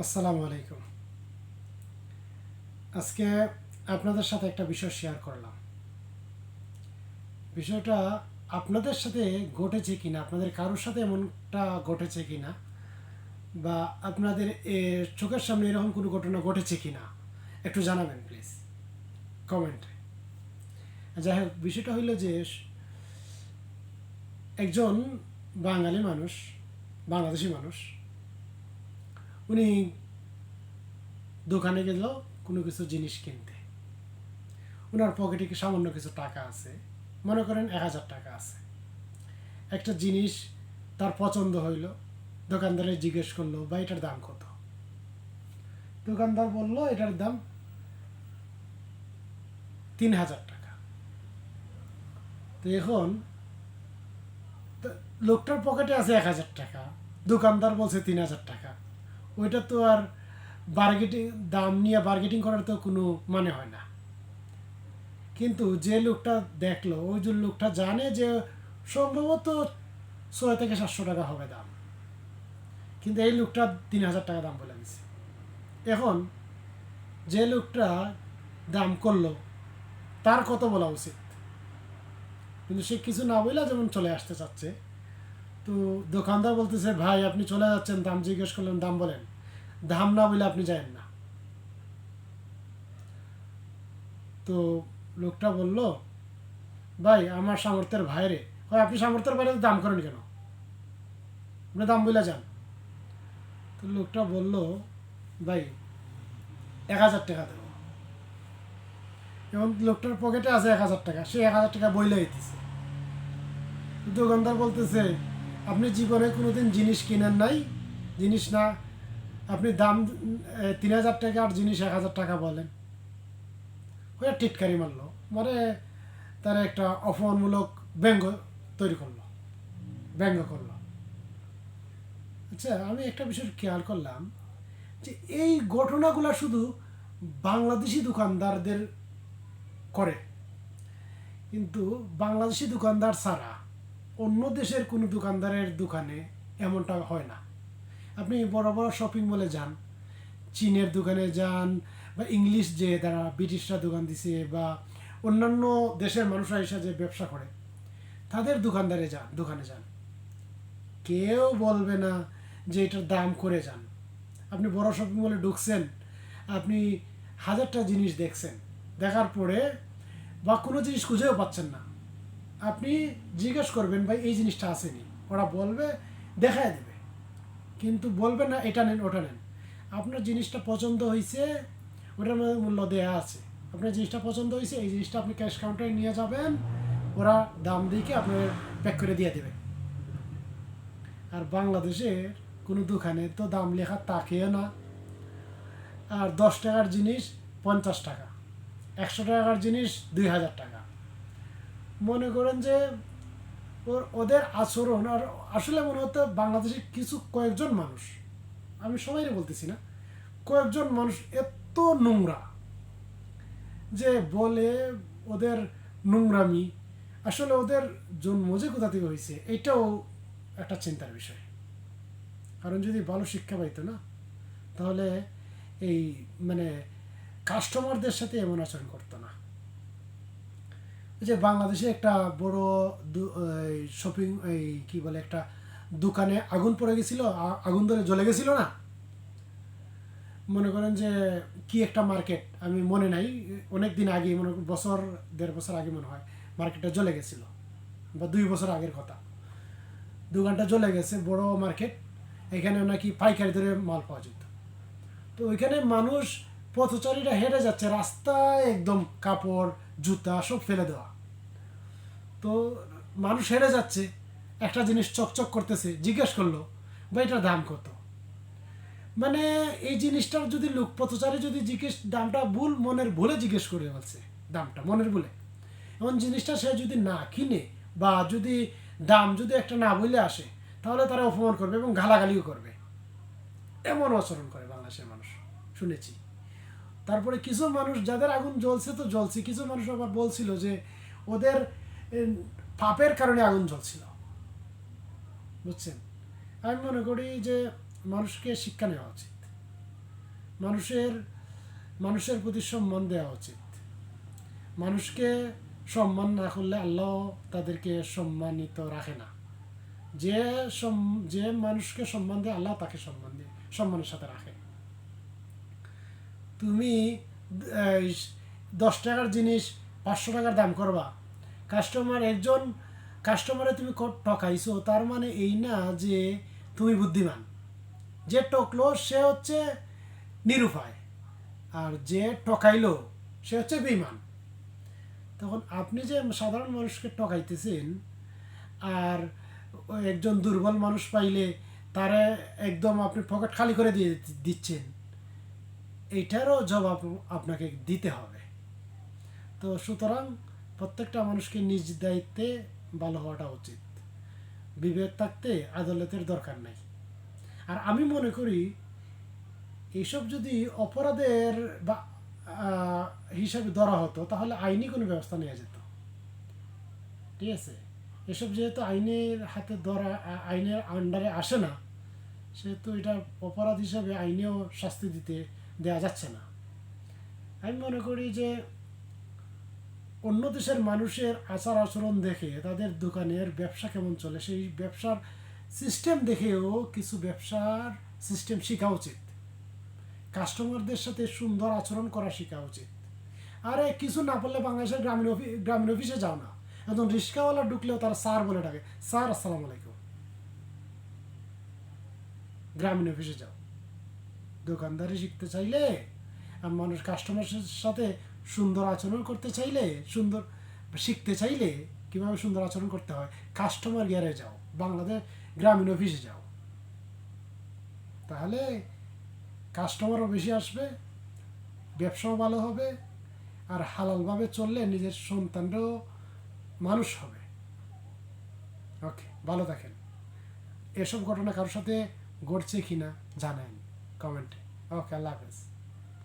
আসসালামু আলাইকুম। আজকে আপনাদের সাথে একটা বিষয় শেয়ার করলাম। বিষয়টা আপনাদের সাথে ঘটেছে কিনা, আপনাদের কারোর সাথে এমনটা ঘটেছে কিনা, বা আপনাদের চোখের সামনে এরকম কোনো ঘটনা ঘটেছে কিনা একটু জানাবেন প্লিজ কমেন্টে। যাই হোক, বিষয়টা হইল যে একজন বাঙালি মানুষ, বাংলাদেশি মানুষ, উনি দোকানে গেল কোনো কিছু জিনিস কিনতে। ওনার পকেটে কি সামান্য কিছু টাকা আছে, মনে করেন 1000 টাকা আছে। একটা জিনিস তার পছন্দ হইল, দোকানদারে জিজ্ঞেস করলো বা এটার দাম কত। দোকানদার বলল এটার দাম 3000 টাকা। তো এখন লোকটার পকেটে আছে 1000 টাকা, দোকানদার বলছে 3000 টাকা। ওইটা তো আর বার্গেটিং, দাম নিয়ে বার্গেটিং করার তো কোনো মানে হয় না। কিন্তু যে লোকটা দেখলো, ওই যে লোকটা জানে যে সম্ভবত 600 থেকে 700 টাকা হবে দাম, কিন্তু এই লোকটা 3000 টাকা দাম বলে দিছে। এখন যে লোকটা দাম করলো তার কত বলা উচিত, কিন্তু সে কিছু না বলে যেমন চলে আসতে চাচ্ছে। তো দোকানদার বলতেছে, ভাই আপনি চলে যাচ্ছেন, দাম জিজ্ঞেস করলেন, দাম বলেন। দাম না বলে আপনি যায়েন না। তো লোকটা বলল, ভাই আমার সামর্থ্যের বাইরে। হয় আপনি সামর্থ্যের বাইরে দাম করেন কেন, আপনি দাম বলে যান। তো লোকটা বলল, ভাই 1000 টাকা দেবো। এবং লোকটার পকেটে আছে 1000 টাকা, সে 1000 টাকা বইলে দিতেছে। দোকানদার বলতেছে, আপনি জীবনে কোনোদিন জিনিস কিনেন নাই, জিনিস না, আপনি দাম 3000 টাকা আর জিনিস 1000 টাকা বলেন। ওই টিটকারি মারলো, মানে তার একটা অপমানমূলক ব্যঙ্গ তৈরি করলো, ব্যঙ্গ করলো। আচ্ছা, আমি একটা বিষয় খেয়াল করলাম যে এই ঘটনাগুলো শুধু বাংলাদেশি দোকানদারদের করে, কিন্তু বাংলাদেশি দোকানদার ছাড়া অন্য দেশের কোনো দোকানদারের দোকানে এমনটা হয় না। আপনি বড় বড় শপিং মলে যান, চীনের দোকানে যান, বা ইংলিশ যে তারা ব্রিটিশরা দোকান দিছে, বা অন্যান্য দেশের মানুষরা এসে যে ব্যবসা করে তাদের দোকানে যান, কেউ বলবে না যে এটার দাম করে যান। আপনি বড় শপিং মলে ঢুকছেন, আপনি 1000টা জিনিস দেখছেন, দেখার পরে বা কোনো জিনিস খুঁজেও পাচ্ছেন না, আপনি জিজ্ঞেস করবেন ভাই এই জিনিসটা আসেনি, ওরা বলবে দেখায় দেবে, কিন্তু বলবে না এটা নেন ওটা নেন। আপনার জিনিসটা পছন্দ হয়েছে, ওটার মধ্যে মূল্য দেওয়া আছে, আপনার জিনিসটা পছন্দ হয়েছে, এই জিনিসটা আপনি ক্যাশ কাউন্টারে নিয়ে যাবেন, ওরা দাম দিয়ে আপনার প্যাক করে দিয়ে দেবে। আর বাংলাদেশের কোনো দোকানে তো দাম লেখা তাকেও না। আর 10 টাকার জিনিস 50 টাকা, 100 টাকার জিনিস 2000 টাকা। মনে করেন যে ওদের আচরণ, আর আসলে মনে হতো বাংলাদেশের কিছু কয়েকজন মানুষ, আমি সবাই বলতেছি না, কয়েকজন মানুষ এত নোংরা যে বলে ওদের নোংরামি। আসলে ওদের জন্ম যে কোথা থেকে হয়েছে এটাও একটা চিন্তার বিষয়। কারণ যদি ভালো শিক্ষা পাইতো না, তাহলে এই মানে কাস্টমারদের সাথে এমন আচরণ করতো না। যে বাংলাদেশে একটা বড় শপিং, এই কি বলে, একটা দোকানে আগুন পড়ে গেছিল, আগুন ধরে জ্বলে গেছিল না, মনে করেন যে কি একটা মার্কেট, আমি মনে নাই, অনেক দিন আগে, মনে বছর 1.5 বছর আগে মনে হয় মার্কেটটা জ্বলে গেছিল, বা 2 বছর আগের কথা। দোকানটা জ্বলে গেছে, বড় মার্কেট, এখানে নাকি পাইকারি ধরে মাল পাওয়া যেত। তো ওইখানে মানুষ, পথচারীরা হেঁটে যাচ্ছে, রাস্তায় একদম কাপড় জুতা সব ফেলে দেওয়া। তো মানুষ হেরে যাচ্ছে, একটা জিনিস চকচক করতেছে, জিজ্ঞেস করলো বা এটার দাম কত। মানে এই জিনিসটার যদি লোক পথচারী যদি জিজ্ঞেস, দামটা ভুল, মনের ভুলে জিজ্ঞেস করে বলছে দামটা মনের ভুলে, এমন জিনিসটা সে যদি না কিনে, বা যদি দাম যদি একটা না বলে আসে, তাহলে তারা অপমান করবে এবং গালাগালিও করবে। এমন আচরণ করে বাংলাদেশের মানুষ, শুনেছি। তারপরে কিছু মানুষ, যাদের আগুন জ্বলছে তো জ্বলছে, কিছু মানুষ আবার বলছিল যে ওদের পাপের কারণে আগুন জ্বলছিল, বুঝছেন। আমি মনে করি যে মানুষকে শিক্ষা নেওয়া উচিত। মানুষের মানুষের প্রতি সম্মান দেওয়া উচিত। মানুষকে সম্মান না করলে আল্লাহ তাদেরকে সম্মানিত রাখে না। যে যে মানুষকে সম্মান দেয় আল্লাহ তাকে সম্মানের সাথে রাখে। তুমি 10 টাকার জিনিস 500 টাকার দাম করবা, একজন কাস্টমারে তুমি ঠকাইছো, তার মানে এই না যে তুমি বুদ্ধিমান। যে ঠকলো সে হচ্ছে নিরুপায়, আর যে ঠকাইলো সে হচ্ছে বেঈমান। তখন আপনি যে সাধারণ মানুষকে ঠকাইতেছেন, আর একজন দুর্বল মানুষ পাইলে তারে একদম আপনি পকেট খালি করে দিয়ে দিচ্ছেন, এইটারও জবাব আপনাকে দিতে হবে। তো সুতরাং প্রত্যেকটা মানুষকে নিজ দায়িত্বে ভালো হওয়াটা উচিত। বিবেক থাকতে আদালতের দরকার নাই। আর আমি মনে করি এইসব যদি অপরাধের বা হিসাবে ধরা হতো, তাহলে আইনি কোনো ব্যবস্থা নেওয়া যেত। ঠিক আছে, এসব যেহেতু আইনের হাতে ধরা, আইনের আন্ডারে আসে না, সেহেতু এটা অপরাধ হিসাবে আইনেও শাস্তি দেওয়া যাচ্ছে না। আমি মনে করি যে অন্য দেশের মানুষের আচার আচরণ দেখে, তাদের দোকানের ব্যবসা কেমন চলে, সেই ব্যবসার সিস্টেম দেখেও কিছু ব্যবসার সিস্টেম শেখা উচিত। কাস্টমারদের সাথে সুন্দর আচরণ করা শেখা উচিত। আরে কিছু না পারলে বাংলাদেশের গ্রামীণ অফিসে যাও না, একদম রিক্সাওয়ালা ঢুকলেও তারা স্যার বলে ডাকে, স্যার আসসালামু আলাইকুম। গ্রামীণ অফিসে যাও। দোকানদারি শিখতে চাইলে, মানুষ কাস্টমারের সাথে সুন্দর আচরণ করতে চাইলে, শিখতে চাইলে কীভাবে সুন্দর আচরণ করতে হয়, কাস্টমার কেয়ারে যাও, বাংলাদেশ গ্রামীণ অফিসে যাও। তাহলে কাস্টমারও বেশি আসবে, ব্যবসাও ভালো হবে, আর হালালভাবে চললে নিজের সন্তানরাও মানুষ হবে। ওকে, ভালো থাকেন। এসব ঘটনা কারোর সাথে ঘটছে কিনা জানান কমেন্টে। ওকে, আল্লাহ হাফেজ।